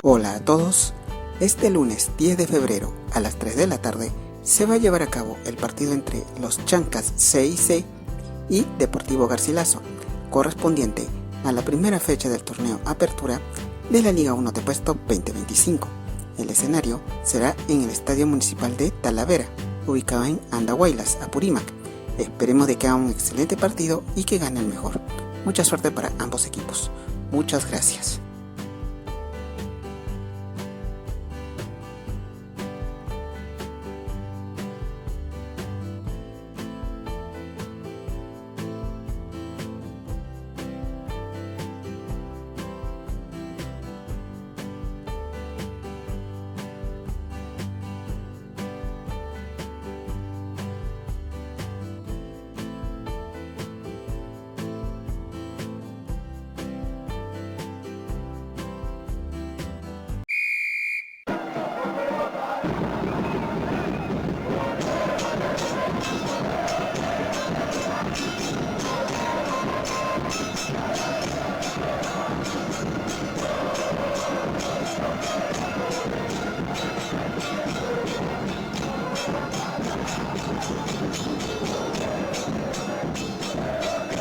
Hola a todos, este lunes 10 de febrero a las 3 de la tarde se va a llevar a cabo el partido entre los Chancas CIC y Deportivo Garcilaso, correspondiente a la primera fecha del torneo Apertura de la Liga 1 de Puesto 2025. El escenario será en el Estadio Municipal de Talavera, ubicado en Andahuaylas, Apurímac. Esperemos de que haga un excelente partido y que gane el mejor. Mucha suerte para ambos equipos. Muchas gracias.